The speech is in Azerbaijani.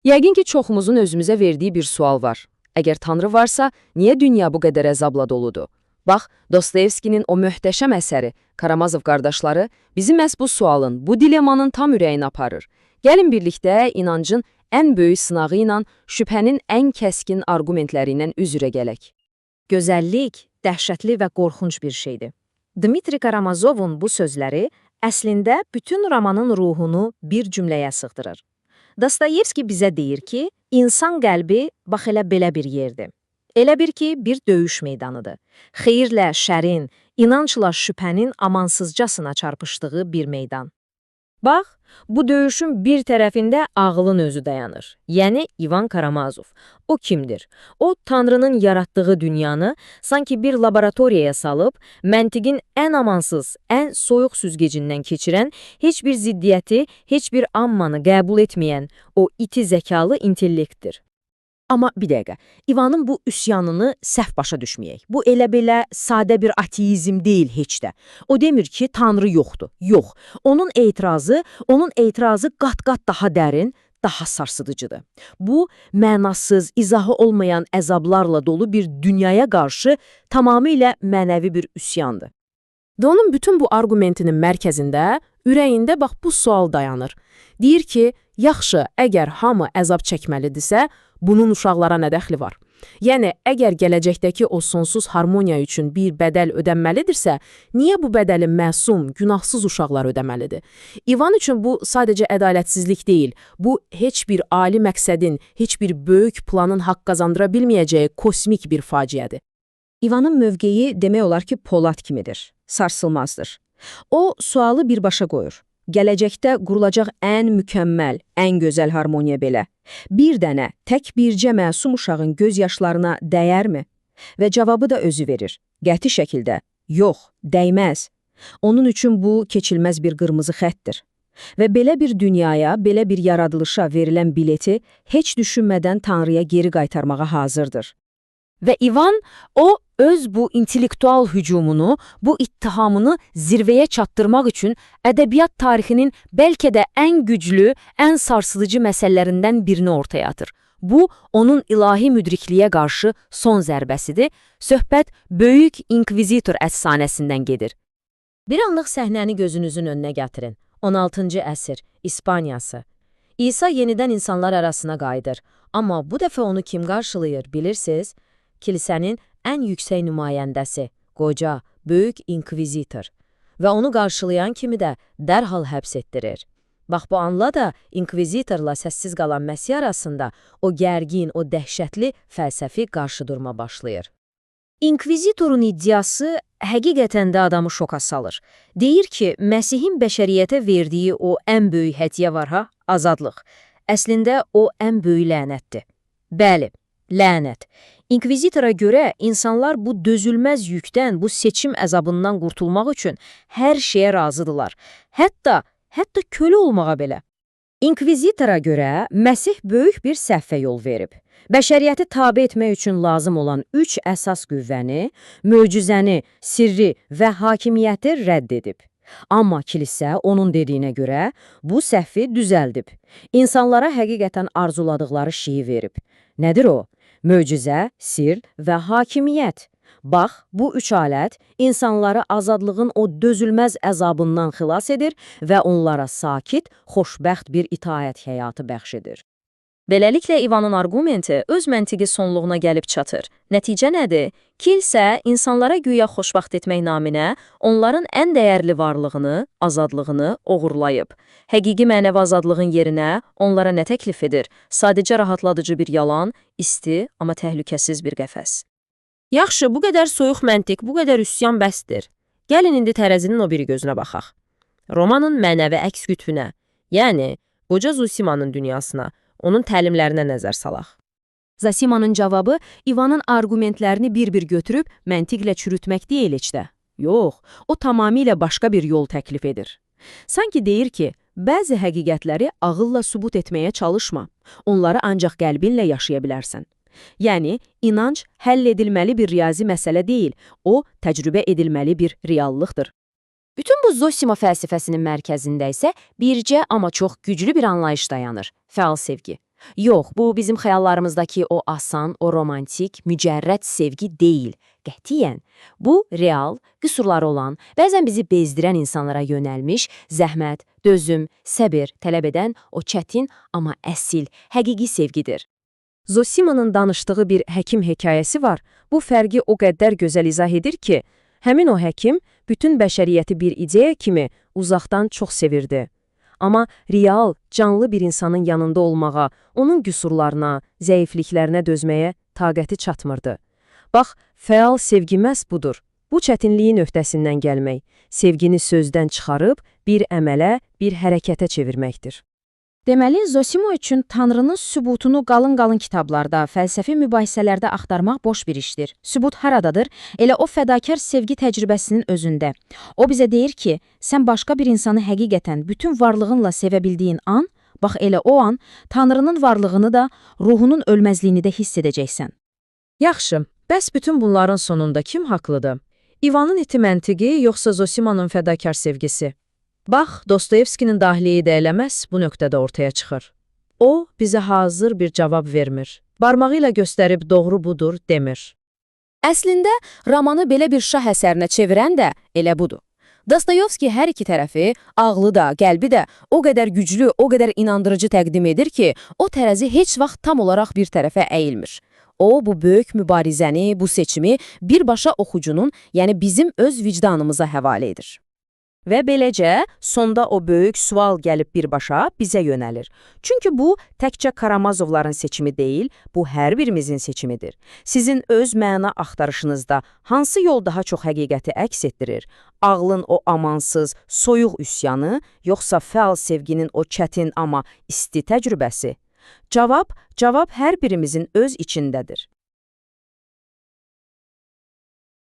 Yəqin ki, çoxumuzun özümüzə verdiyi bir sual var. Əgər Tanrı varsa, niyə dünya bu qədər əzabla doludur? Bax, Dostoyevskinin o möhtəşəm əsəri Karamazov qardaşları bizi məhz bu sualın, bu dilemanın tam ürəyinə aparır. Gəlin birlikdə inancın ən böyük sınağı ilə şübhənin ən kəskin arqumentləri ilə üz-üzə gələk. Gözəllik dəhşətli və qorxunc bir şeydir. Dmitri Karamazovun bu sözləri əslində bütün romanın ruhunu bir cümləyə sığdırır. Dostoyevski bizə deyir ki, insan qəlbi bax elə belə bir yerdir. Elə bir ki, bir döyüş meydanıdır. Xeyirlə şərin, inancla şübhənin amansızcasına çarpışdığı bir meydan. Bax, bu döyüşün bir tərəfində ağlın özü dayanır. Yəni İvan Karamazov. O kimdir? O, Tanrının yaratdığı dünyanı sanki bir laboratoriyaya salıb, məntiqin ən amansız, ən soyuq süzgecindən keçirən, heç bir ziddiyyəti, heç bir ammanı qəbul etməyən o iti zəkalı intellektdir. Amma bir dəqiqə, İvanın bu üsyanını səhv başa düşməyək. Bu elə-belə sadə bir ateizm deyil heç də. O demir ki, Tanrı yoxdur. Yox. Onun etirazı qat-qat daha dərin, daha sarsıdıcıdır. Bu, mənasız, izahı olmayan əzablarla dolu bir dünyaya qarşı tamamilə mənəvi bir üsyandır. Və onun bütün bu arqumentinin mərkəzində, ürəyində bax bu sual dayanır. Deyir ki, yaxşı, əgər hamı əzab çəkməlidirsə, bunun uşaqlara nə dəxli var? Yəni, əgər gələcəkdəki o sonsuz harmoniya üçün bir bədəl ödənməlidirsə, niyə bu bədəli məsum, günahsız uşaqlar ödəməlidir? İvan üçün bu sadəcə ədalətsizlik deyil, bu heç bir ali məqsədin, heç bir böyük planın haqq qazandıra bilməyəcəyi kosmik bir faciədir. İvanın mövqeyi demək olar ki, Polad kimidir, sarsılmazdır. O, sualı birbaşa qoyur. Gələcəkdə qurulacaq ən mükəmməl, ən gözəl harmoniya belə. Bir dənə, tək bircə məsum uşağın göz yaşlarına dəyərmi? Və cavabı da özü verir. Qəti şəkildə, yox, dəyməz. Onun üçün bu, keçilməz bir qırmızı xəttdir. Və belə bir dünyaya, belə bir yaradılışa verilən bileti heç düşünmədən Tanrıya geri qaytarmağa hazırdır. Və İvan, o, öz bu intellektual hücumunu, bu ittihamını zirvəyə çatdırmaq üçün ədəbiyyat tarixinin bəlkə də ən güclü, ən sarsıdıcı məsələlərindən birini ortaya atır. Bu, onun ilahi müdrikliyə qarşı son zərbəsidir. Söhbət Böyük İnkvizitor əfsanəsindən gedir. Bir anlıq səhnəni gözünüzün önünə gətirin. 16-cı əsr, İspaniyası. İsa yenidən insanlar arasına qayıdır. Amma bu dəfə onu kim qarşılayır, bilirsiniz? Kilsənin ən yüksək nümayəndəsi, qoca, böyük inkvizitor və onu qarşılayan kimi də dərhal həbs etdirir. Bax, bu anla da inkvizitorla səssiz qalan Məsih arasında o gərgin, o dəhşətli fəlsəfi qarşıdurma başlayır. İnkvizitorun iddiası həqiqətən də adamı şoka salır. Deyir ki, Məsihin bəşəriyyətə verdiyi o ən böyük hədiyyə var ha, azadlıq. Əslində o ən böyük lənətdir. Bəli, lənət. İnkvizitora görə insanlar bu dözülməz yükdən, bu seçim əzabından qurtulmaq üçün hər şeyə razıdırlar. Hətta kölə olmağa belə. İnkvizitora görə Məsih böyük bir səhvə yol verib. Bəşəriyyəti tabe etmək üçün lazım olan 3 əsas qüvvəni, möcüzəni, sirri və hakimiyyəti rədd edib. Amma kilsə onun dediyinə görə bu səhvi düzəldib. İnsanlara həqiqətən arzuladıqları şeyi verib. Nədir o? Möcüzə, sir və hakimiyyət. Bax, bu 3 alət insanları azadlığın o dözülməz əzabından xilas edir və onlara sakit, xoşbəxt bir itaət həyatı bəxş edir. Beləliklə, İvanın arqumenti öz məntiqi sonluğuna gəlib çatır. Nəticə nədir? Kilsə insanlara güya xoşbəxt etmək naminə onların ən dəyərli varlığını, azadlığını oğurlayıb. Həqiqi mənəvi azadlığın yerinə onlara nə təklif edir? Sadəcə rahatladıcı bir yalan, isti, amma təhlükəsiz bir qəfəs. Yaxşı, bu qədər soyuq məntiq, bu qədər üsyan bəsdir. Gəlin indi tərəzinin o biri gözünə baxaq. Romanın mənəvi əks qütbünə, yəni qoca Zosimanın dünyasına, onun təlimlərinə nəzər salaq. Zosimanın cavabı İvanın arqumentlərini bir-bir götürüb məntiqlə çürütmək deyil heç də. Yox, o tamamilə başqa bir yol təklif edir. Sanki deyir ki, bəzi həqiqətləri ağılla sübut etməyə çalışma. Onları ancaq qəlbinlə yaşaya bilərsən. Yəni, inanc həll edilməli bir riyazi məsələ deyil, o, təcrübə edilməli bir reallıqdır. Bütün bu Zosima fəlsəfəsinin mərkəzində isə bircə, amma çox güclü bir anlayış dayanır – fəal sevgi. Yox, bu bizim xəyallarımızdakı o asan, o romantik, mücərrəd sevgi deyil. Qətiyyən. Bu, real, qüsurları olan, bəzən bizi bezdirən insanlara yönəlmiş, zəhmət, dözüm, səbir tələb edən o çətin, amma əsil, həqiqi sevgidir. Zosimanın danışdığı bir həkim hekayəsi var. Bu fərqi o qədər gözəl izah edir ki, həmin o həkim bütün bəşəriyyəti bir ideya kimi uzaqdan çox sevirdi. Amma real, canlı bir insanın yanında olmağa, onun qüsurlarına, zəifliklərinə dözməyə taqəti çatmırdı. Bax, fəal sevgi məhz budur. Bu çətinliyin öhdəsindən gəlmək, sevgini sözdən çıxarıb bir əmələ, bir hərəkətə çevirməkdir. Deməli, Zosimo üçün Tanrının sübutunu qalın-qalın kitablarda, fəlsəfi mübahisələrdə axtarmaq boş bir işdir. Sübut haradadır? Elə o fədakar sevgi təcrübəsinin özündə. O bizə deyir ki, sən başqa bir insanı həqiqətən bütün varlığınla sevə bildiyin an, bax elə o an Tanrının varlığını da, ruhunun ölməzliyini də hiss edəcəksən. Yaxşı, bəs bütün bunların sonunda kim haqlıdır? İvanın iti məntiqi, yoxsa Zosimanın fədakar sevgisi? Bax, Dostoyevskinin dahiliyi də eləməz bu nöqtədə ortaya çıxır. O, bizə hazır bir cavab vermir. Barmağı ilə göstərib doğru budur demir. Əslində, romanı belə bir şah əsərinə çevirən də elə budur. Dostoyevski hər iki tərəfi, ağlı da, qəlbi də o qədər güclü, o qədər inandırıcı təqdim edir ki, o tərəzi heç vaxt tam olaraq bir tərəfə əyilmir. O, bu böyük mübarizəni, bu seçimi birbaşa oxucunun, yəni bizim öz vicdanımıza həvalə edir. Və beləcə, sonda o böyük sual gəlib birbaşa bizə yönəlir. Çünki bu, təkcə Karamazovların seçimi deyil, bu hər birimizin seçimidir. Sizin öz məna axtarışınızda hansı yol daha çox həqiqəti əks etdirir? Ağlın o amansız, soyuq üsyanı, yoxsa fəal sevginin o çətin amma isti təcrübəsi? Cavab hər birimizin öz içindədir.